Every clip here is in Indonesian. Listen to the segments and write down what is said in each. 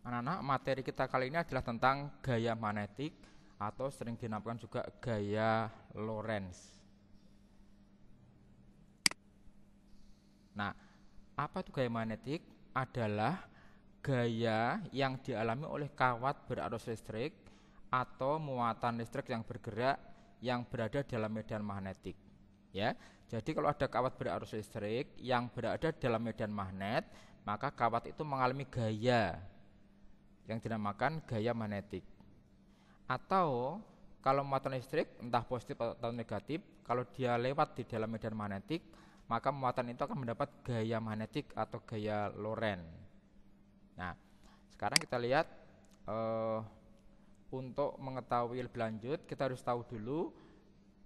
Anak-anak, materi kita kali ini adalah tentang gaya magnetik atau sering dinamakan juga gaya Lorentz. Nah, apa itu gaya magnetik? Adalah gaya yang dialami oleh kawat berarus listrik atau muatan listrik yang bergerak yang berada dalam medan magnetik. Ya, jadi kalau ada kawat berarus listrik yang berada dalam medan magnet, maka kawat itu mengalami gaya yang dinamakan gaya magnetik. Atau kalau muatan listrik entah positif atau negatif, kalau dia lewat di dalam medan magnetik, maka muatan itu akan mendapat gaya magnetik atau gaya Lorentz. Nah, sekarang kita lihat untuk mengetahui lebih lanjut, kita harus tahu dulu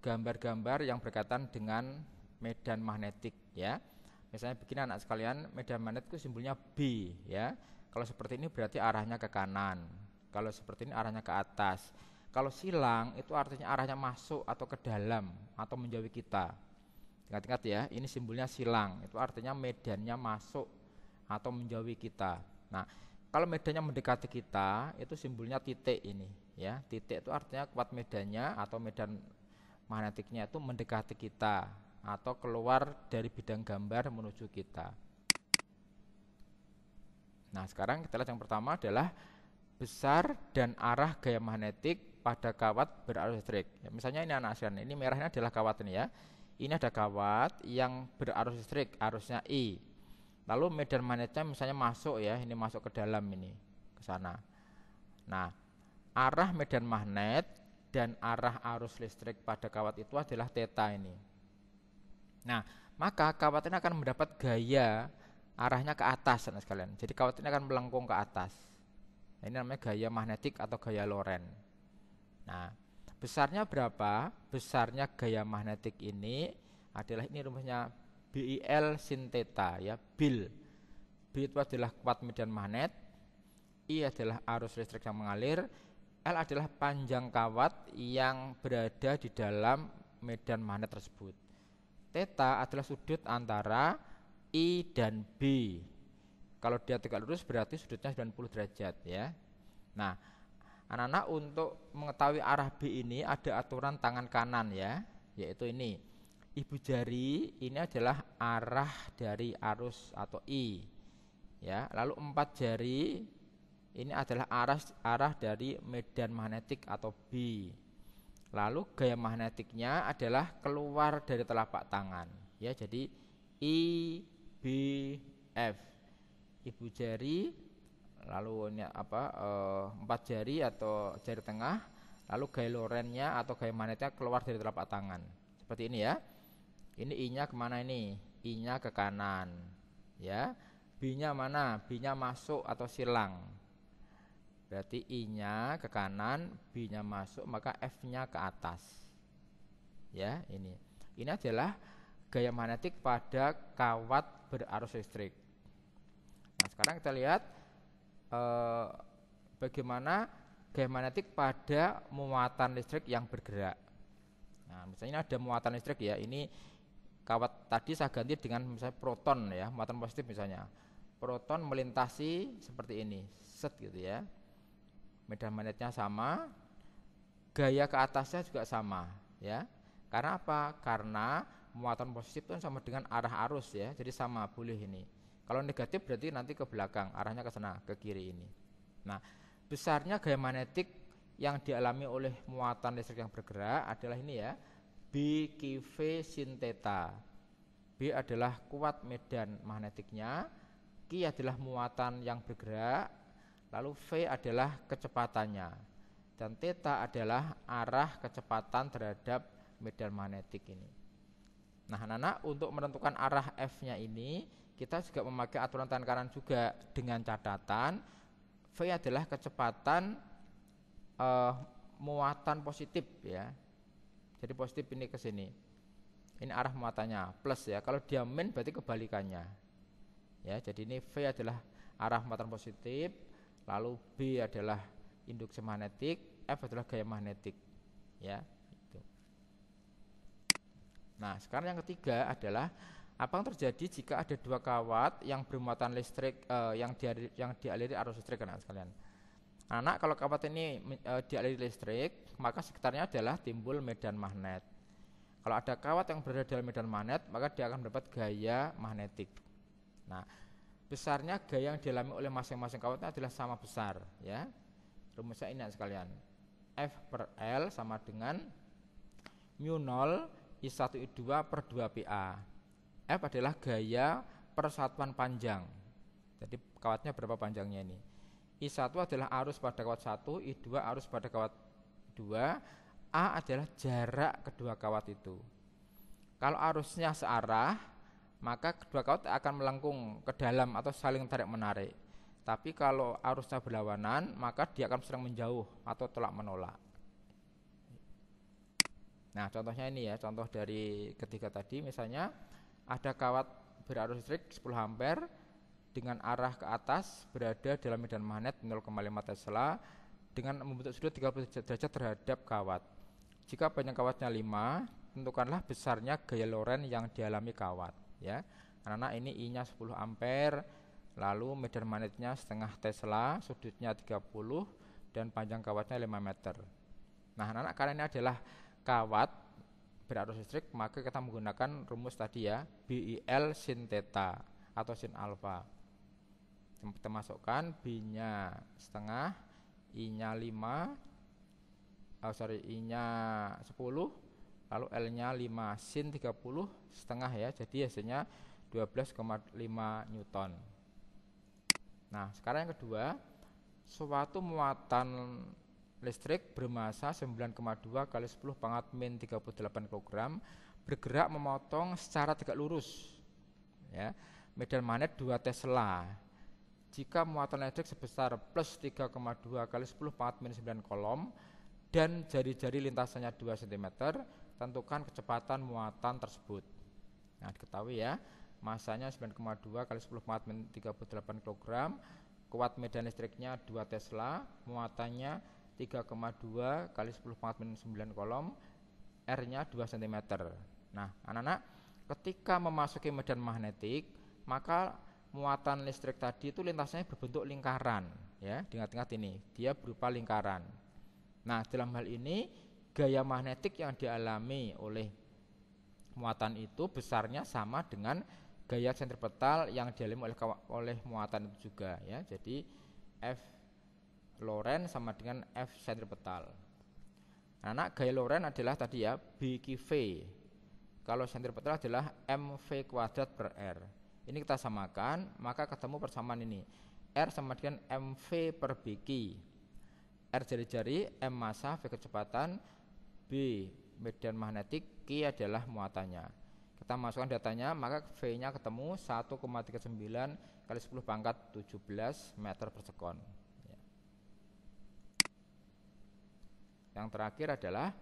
gambar-gambar yang berkaitan dengan medan magnetik, ya. Misalnya begini anak sekalian, medan magnet itu simbolnya B, ya. Kalau seperti ini berarti arahnya ke kanan. Kalau seperti ini arahnya ke atas. Kalau silang itu artinya arahnya masuk atau ke dalam atau menjauhi kita. Ingat-ingat ya, ini simbolnya silang. Itu artinya medannya masuk atau menjauhi kita. Nah, kalau medannya mendekati kita, itu simbolnya titik ini, ya. Titik itu artinya kuat medannya atau medan magnetiknya itu mendekati kita atau keluar dari bidang gambar menuju kita. Nah, sekarang kita lihat yang pertama adalah besar dan arah gaya magnetik pada kawat berarus listrik. Ya, misalnya ini anak sekalian, ini merahnya adalah kawat ini ya. Ini ada kawat yang berarus listrik, arusnya I. Lalu medan magnetnya misalnya masuk ya, ini masuk ke dalam ini, ke sana. Nah, arah medan magnet dan arah arus listrik pada kawat itu adalah theta ini. Nah, maka kawat ini akan mendapat gaya arahnya ke atas sekalian. Jadi kawat ini akan melengkung ke atas. Nah, ini namanya gaya magnetik atau gaya Lorentz. Nah, besarnya berapa? Besarnya gaya magnetik ini adalah ini rumusnya BIL sin theta ya, BIL. B itu adalah kuat medan magnet, I adalah arus listrik yang mengalir, L adalah panjang kawat yang berada di dalam medan magnet tersebut. Theta adalah sudut antara I dan B. Kalau dia tegak lurus berarti sudutnya 90 derajat ya. Nah, anak-anak untuk mengetahui arah B ini ada aturan tangan kanan ya, yaitu ini. Ibu jari ini adalah arah dari arus atau I. Ya, lalu 4 jari ini adalah arah dari medan magnetik atau B. Lalu gaya magnetiknya adalah keluar dari telapak tangan. Ya, jadi I B F. Ibu jari, lalu ini apa? 4 jari atau jari tengah, lalu gaya Lorentz-nya atau gaya magnetnya keluar dari telapak tangan. Seperti ini ya. Ini I-nya kemana ini? I-nya ke kanan, ya. B-nya mana? B-nya masuk atau silang. Berarti I-nya ke kanan, B-nya masuk, maka F-nya ke atas. Ya, ini. Ini adalah gaya magnetik pada kawat berarus listrik. Nah, sekarang kita lihat bagaimana gaya magnetik pada muatan listrik yang bergerak. Nah, misalnya ini ada muatan listrik ya. Ini kawat tadi saya ganti dengan misalnya proton ya, muatan positif misalnya. Proton melintasi seperti ini, set gitu ya. Medan magnetnya sama, gaya ke atasnya juga sama ya. Karena apa? Karena muatan positif itu sama dengan arah arus ya, jadi sama boleh ini. Kalau negatif berarti nanti ke belakang, arahnya ke sana, ke kiri ini. Nah, besarnya gaya magnetik yang dialami oleh muatan listrik yang bergerak adalah ini ya, B QV sin theta. B adalah kuat medan magnetiknya, Q adalah muatan yang bergerak, lalu V adalah kecepatannya, dan theta adalah arah kecepatan terhadap medan magnetik ini. Nah, anak-anak, untuk menentukan arah F-nya ini, kita juga memakai aturan tangan kanan juga dengan catatan V adalah kecepatan muatan positif ya. Jadi positif ini ke sini. Ini arah muatannya plus ya. Kalau dia min berarti kebalikannya. Ya, jadi ini V adalah arah muatan positif, lalu B adalah induksi magnetik, F adalah gaya magnetik. Ya. Nah, sekarang yang ketiga adalah Apa yang terjadi jika ada dua kawat yang bermuatan listrik yang dialiri arus listrik, anak sekalian? Anak, kalau kawat ini dialiri listrik, maka sekitarnya adalah timbul medan magnet. Kalau ada kawat yang berada dalam medan magnet, maka dia akan mendapat gaya magnetik. Nah, besarnya gaya yang dialami oleh masing-masing kawatnya adalah sama besar, ya. Rumusnya ini sekalian. F per L sama dengan mu 0 I1 I2 per 2PA. F adalah gaya persatuan panjang. Jadi kawatnya berapa panjangnya ini? I1 adalah arus pada kawat 1, I2 arus pada kawat 2, A adalah jarak kedua kawat itu. Kalau arusnya searah, maka kedua kawat akan melengkung ke dalam atau saling tarik-menarik. Tapi kalau arusnya berlawanan, maka dia akan sering menjauh atau tolak-menolak. Nah, contohnya ini ya, contoh dari ketiga tadi, misalnya ada kawat berarus listrik 10 ampere dengan arah ke atas berada dalam medan magnet 0,5 Tesla dengan membentuk sudut 30 derajat terhadap kawat. Jika panjang kawatnya 5, tentukanlah besarnya gaya Lorentz yang dialami kawat, ya. Anak-anak, ini I-nya 10 ampere, lalu medan magnetnya setengah Tesla, sudutnya 30 dan panjang kawatnya 5 meter. Nah, anak-anak, karena ini adalah kawat berarus listrik, maka kita menggunakan rumus tadi ya, BIL sin theta atau sin alfa. Kita masukkan B-nya setengah, I-nya 5, I-nya 10, lalu L-nya 5 sin 30 setengah ya, jadi hasilnya 12,5 Newton. Nah, sekarang yang kedua, suatu muatan listrik bermassa 9,2 kali 10 pangkat min 38 kg bergerak memotong secara tegak lurus, ya, medan magnet 2 Tesla. Jika muatan listrik sebesar plus 3,2 kali 10 pangkat min 9 kolom dan jari-jari lintasannya 2 cm, tentukan kecepatan muatan tersebut. Nah, diketahui ya, masanya 9,2 kali 10 pangkat min 38 kg, kuat medan listriknya 2 Tesla, muatannya 3,2 kali 10 pangkat min 9 kolom, R-nya 2 cm. Nah, anak-anak, ketika memasuki medan magnetik, maka muatan listrik tadi itu lintasannya berbentuk lingkaran, ya. Ingat-ingat ini, dia berupa lingkaran. Nah, dalam hal ini gaya magnetik yang dialami oleh muatan itu besarnya sama dengan gaya sentripetal yang dialami oleh muatan itu juga, ya. Jadi F Lorentz sama dengan F sentripetal. Anak, gaya Lorentz adalah tadi ya, BQV. Kalau sentripetal adalah mv kuadrat per R. Ini kita samakan, maka ketemu persamaan ini. R sama dengan mv per BQ. R jari-jari, M massa, V kecepatan, B medan magnetik, Q adalah muatannya. Kita masukkan datanya, maka V-nya ketemu 1,39 kali 10 pangkat 17 meter per sekon. Yang terakhir adalah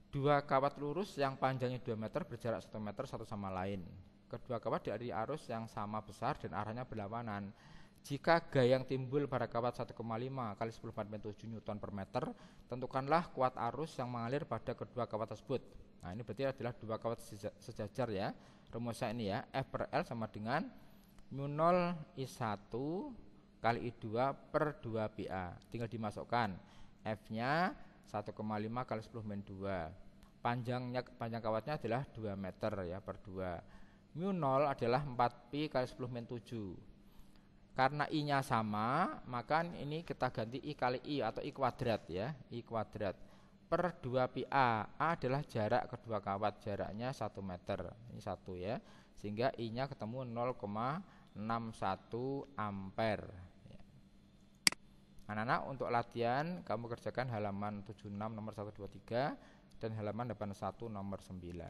dua kawat lurus yang panjangnya 2 meter berjarak 1 meter satu sama lain. Kedua kawat dialiri arus yang sama besar dan arahnya berlawanan. Jika gaya yang timbul pada kawat 1,5 kali 10 pangkat 7 Newton per meter, tentukanlah kuat arus yang mengalir pada kedua kawat tersebut. Nah, ini berarti adalah dua kawat sejajar ya. Rumusnya ini ya, F per L sama dengan mu 0 I1 kali I2 per 2PA. Tinggal dimasukkan. F-nya 1,5 kali 10 min 2. Panjang kawatnya adalah 2 meter ya per 2. Mu 0 adalah 4pi kali 10 min 7. Karena I-nya sama, maka ini kita ganti I kali I atau I kuadrat ya, I kuadrat per 2PA. A adalah jarak kedua kawat, jaraknya 1 meter. Ini 1 ya. Sehingga I-nya ketemu 0,61 ampere. Anak-anak, untuk latihan kamu kerjakan halaman 76 nomor 123 dan halaman 81 nomor 9.